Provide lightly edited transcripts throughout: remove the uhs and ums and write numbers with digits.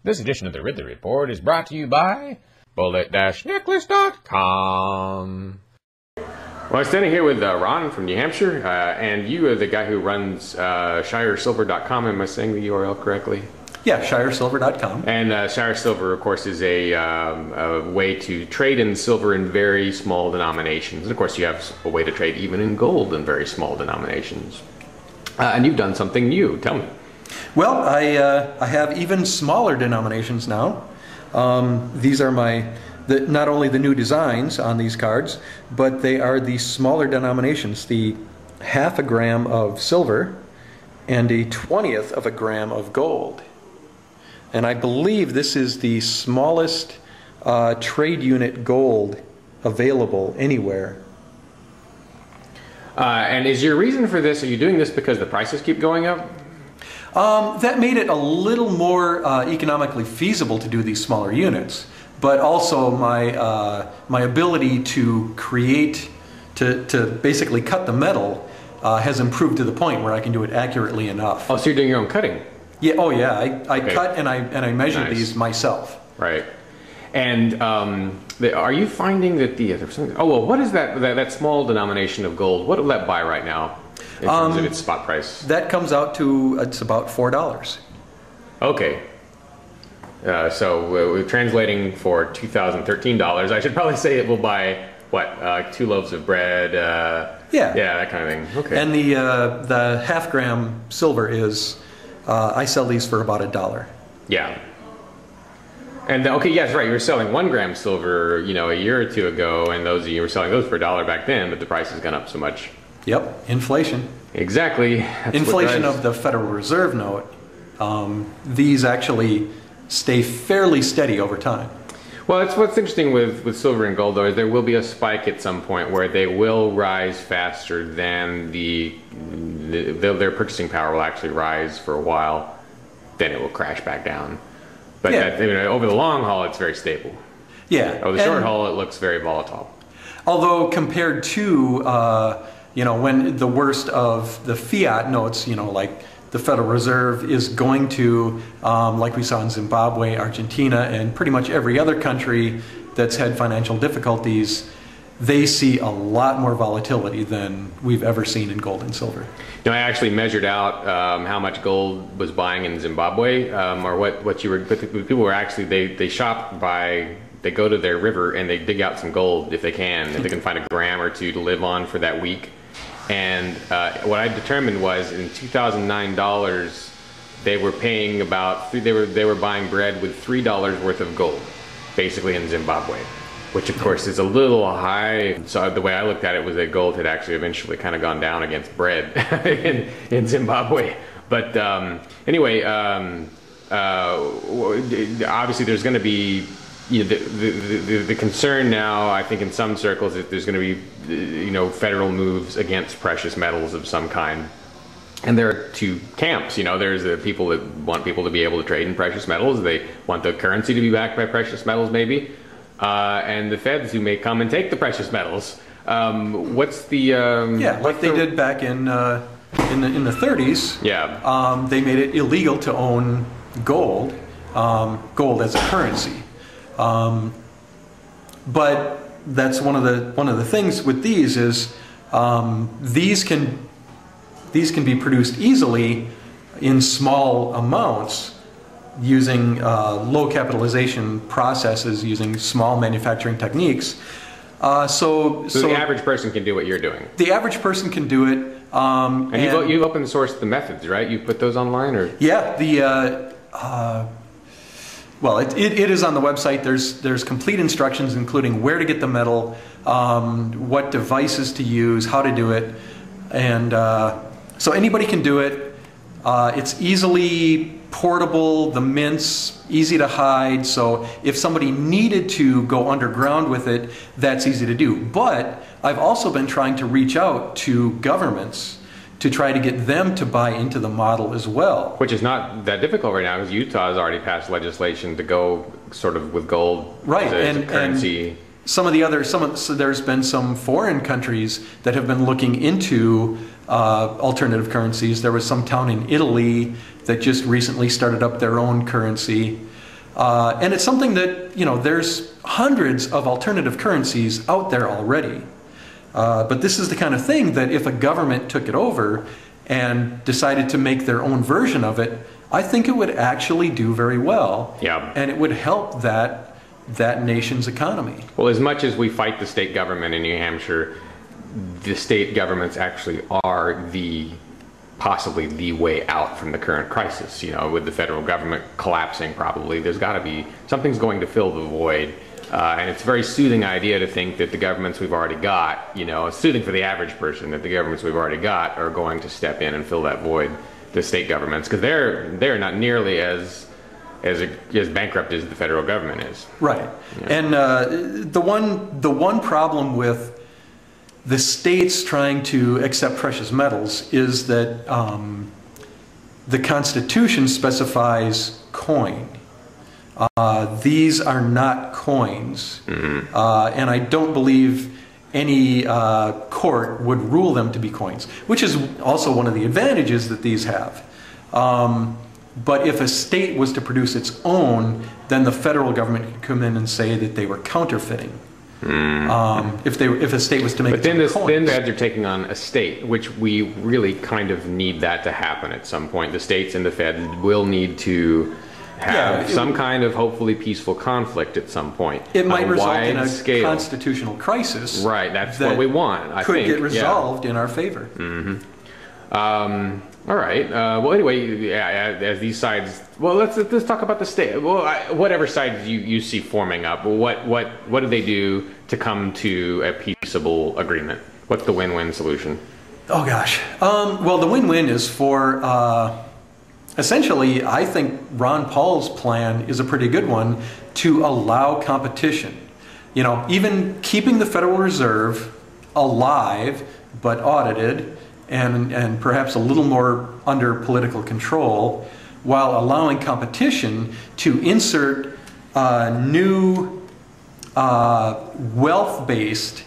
This edition of the Ridley Report is brought to you by bullet-necklace.com. Well, I'm standing here with Ron from New Hampshire, and you are the guy who runs shiresilver.com. Am I saying the URL correctly? Yeah, shiresilver.com. And Shire Silver, of course, is a way to trade in silver in very small denominations. And of course, you have a way to trade even in gold in very small denominations. And you've done something new. Tell me. Well, I have even smaller denominations now. These are not only the new designs on these cards, but they are the smaller denominations, the 1/2 gram of silver and a 1/20th of a gram of gold. And I believe this is the smallest trade unit gold available anywhere. And is your reason for this, are you doing this because the prices keep going up? That made it a little more economically feasible to do these smaller units, but also my ability to create, to basically cut the metal has improved to the point where I can do it accurately enough. Oh, so you're doing your own cutting? Yeah. Oh, yeah. I cut and I measure Nice. these myself. Right. And are you finding that what is that small denomination of gold? What will that buy right now in terms of its spot price? That comes out to, it's about $4. Okay. So we're translating for $2,013. I should probably say it will buy, what, 2 loaves of bread? Yeah, that kind of thing. Okay. And the 1/2 gram silver is, I sell these for about $1. Yeah. And okay, yes, right. You were selling 1 gram silver, a year or two ago, and you were selling those for $1 back then, but the price has gone up so much. Yep, inflation. Exactly. That's inflation of the Federal Reserve note. These actually stay fairly steady over time. Well, that's what's interesting with silver and gold, though, is there will be a spike at some point where they will rise faster than their purchasing power will actually rise for a while. Then it will crash back down. But over the long haul, it's very stable. Yeah. Over the short haul, it looks very volatile. Although compared to, when the worst of the fiat notes, like the Federal Reserve is going to, like we saw in Zimbabwe, Argentina, and pretty much every other country that's had financial difficulties, they see a lot more volatility than we've ever seen in gold and silver. I actually measured out how much gold was buying in Zimbabwe, or what you were. People were actually they shop by. They go to their river and they dig out some gold if they can find a gram or two to live on for that week. And what I determined was in $2009 they were paying about they were buying bread with $3 worth of gold, basically in Zimbabwe. Which of course is a little high. So the way I looked at it was that gold had actually eventually kind of gone down against bread in Zimbabwe. But anyway, obviously there's going to be the concern now, I think in some circles, that there's going to be federal moves against precious metals of some kind. And there are 2 camps. There's the people that want people to be able to trade in precious metals. They want the currency to be backed by precious metals, maybe. And the feds who may come and take the precious metals. What's the like they did back in the 30s. Yeah. They made it illegal to own gold, gold as a currency. But that's one of the things with these is these can be produced easily in small amounts, using low capitalization processes, using small manufacturing techniques. So the average person can do what you're doing? The average person can do it. And you've open sourced the methods, right? You put those online? Or? Yeah. Well, it is on the website. There's complete instructions, including where to get the metal, what devices to use, how to do it. And so anybody can do it. It's easily portable, the mints, easy to hide, so if somebody needed to go underground with it, that's easy to do. But I've also been trying to reach out to governments to try to get them to buy into the model as well. Which is not that difficult right now, because Utah has already passed legislation to go sort of with gold as a currency. And some of the other, so there's been some foreign countries that have been looking into alternative currencies. There was some town in Italy that just recently started up their own currency. And it's something that, there's hundreds of alternative currencies out there already. But this is the kind of thing that if a government took it over and decided to make their own version of it, I think it would actually do very well. Yeah. And it would help that nation's economy. Well, as much as we fight the state government in New Hampshire, the state governments actually are possibly the way out from the current crisis. With the federal government collapsing, probably there's got to be something's going to fill the void. And it's a very soothing idea to think that the governments we've already got, it's soothing for the average person that the governments we've already got are going to step in and fill that void, the state governments, because they're not nearly as bankrupt as the federal government is. Right. Yeah. And the one problem with the states trying to accept precious metals is that the Constitution specifies coin. These are not coins. Mm-hmm. And I don't believe any court would rule them to be coins, which is also one of the advantages that these have. But if a state was to produce its own, then the federal government could come in and say that they were counterfeiting. If a state was to make then they're taking on a state, which we really kind of need that to happen at some point. The states and the Fed will need to have some kind of hopefully peaceful conflict at some point. It might result in a constitutional crisis. Right, that's what we want. I think could get resolved in our favor. Mm-hmm. All right. Well, anyway, as these sides. Well, let's talk about the state. Well, whatever side you see forming up. What do they do to come to a peaceable agreement? What's the win-win solution? Oh gosh. Well, the win-win is for essentially. I think Ron Paul's plan is a pretty good one to allow competition. Even keeping the Federal Reserve alive but audited. And perhaps a little more under political control, while allowing competition to insert new wealth-based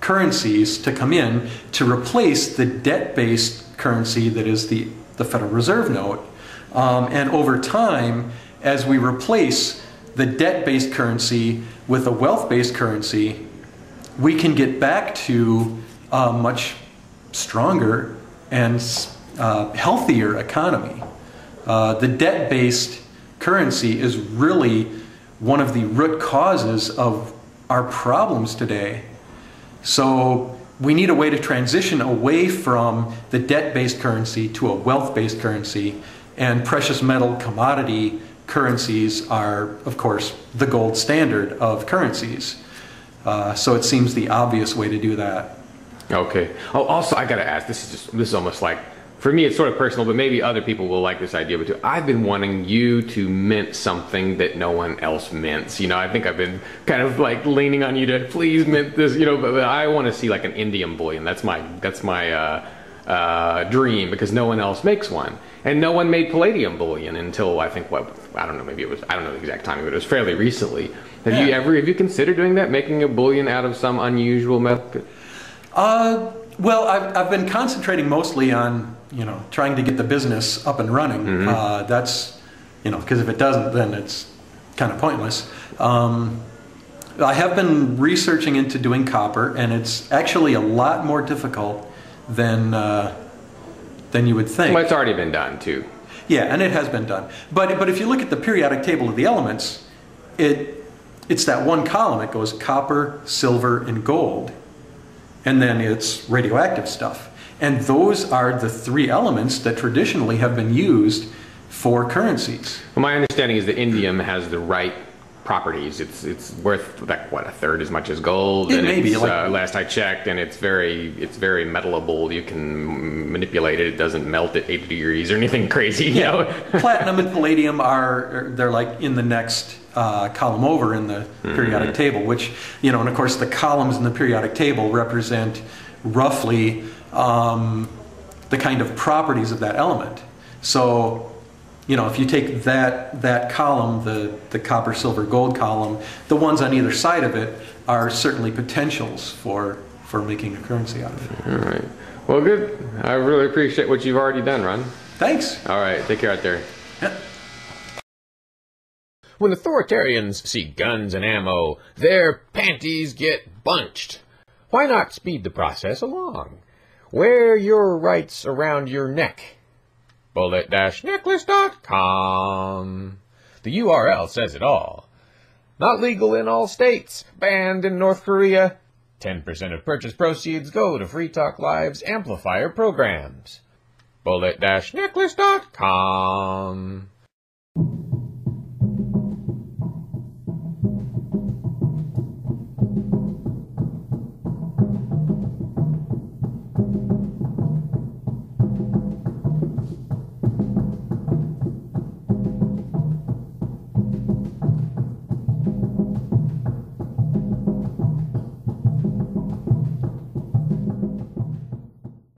currencies to come in to replace the debt-based currency that is the Federal Reserve note. And over time, as we replace the debt-based currency with a wealth-based currency, we can get back to much stronger and healthier economy. The debt-based currency is really one of the root causes of our problems today. So we need a way to transition away from the debt-based currency to a wealth-based currency, and precious metal commodity currencies are, of course, the gold standard of currencies. So it seems the obvious way to do that. Okay. Oh, also, I gotta ask. This is almost like, for me, it's sort of personal, but maybe other people will like this idea. But too, I've been wanting you to mint something that no one else mints. I think I've been kind of like leaning on you to please mint this. But I want to see like an indium bullion. That's my dream, because no one else makes one, and no one made palladium bullion until I think I don't know. Maybe it was, I don't know the exact timing, but it was fairly recently. Have you considered doing that, making a bullion out of some unusual metal? Well, I've been concentrating mostly on, trying to get the business up and running. Mm-hmm. That's, because if it doesn't, then it's kind of pointless. I have been researching into doing copper, and it's actually a lot more difficult than you would think. Well, it's already been done, too. Yeah, and it has been done. But if you look at the periodic table of the elements, it's that one column. It goes copper, silver, and gold. And then it's radioactive stuff. And those are the three elements that traditionally have been used for currencies. Well, my understanding is that indium has the right properties. It's worth like a third as much as gold. It may be. Last I checked, and it's very metallable. You can manipulate it. It doesn't melt at 80 degrees or anything crazy. Yeah. Platinum and palladium they're like in the next column over in the periodic table, which, and of course the columns in the periodic table represent roughly the kind of properties of that element. So, if you take that column, the copper, silver, gold column, the ones on either side of it are certainly potentials for making a currency out of it. All right. Well, good. I really appreciate what you've already done, Ron. Thanks. All right. Take care out there. Yeah. When authoritarians see guns and ammo, their panties get bunched. Why not speed the process along? Wear your rights around your neck. bullet-necklace.com. The URL says it all. Not legal in all states. Banned in North Korea. 10% of purchase proceeds go to Free Talk Live's amplifier programs. bullet-necklace.com.